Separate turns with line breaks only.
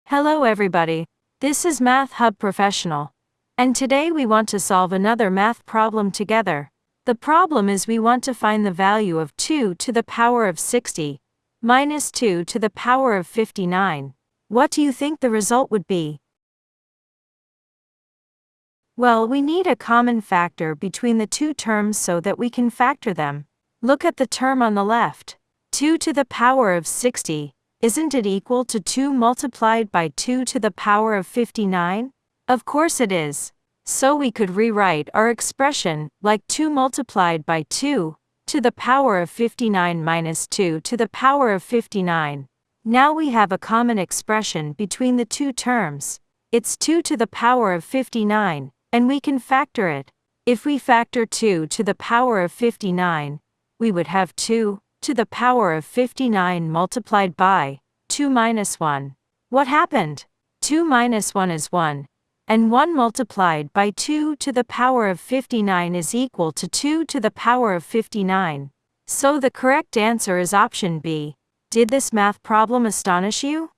Hello everybody, this is Math Hub Professional. And today we want to solve another math problem together. The problem is we want to find the value of 2 to the power of 60 minus 2 to the power of 59. What do you think the result would be? Well, we need a common factor between the two terms so that we can factor them. Look at the term on the left. 2 to the power of 60. Isn't it equal to 2 multiplied by 2 to the power of 59? Of course it is. So we could rewrite our expression like 2 multiplied by 2 to the power of 59 minus 2 to the power of 59. Now we have a common expression between the two terms. It's 2 to the power of 59, and we can factor it. If we factor 2 to the power of 59, we would have 2 to the power of 59 multiplied by 2 minus 1. What happened? 2 minus 1 is 1, and 1 multiplied by 2 to the power of 59 is equal to 2 to the power of 59. So the correct answer is option B. Did this math problem astonish you?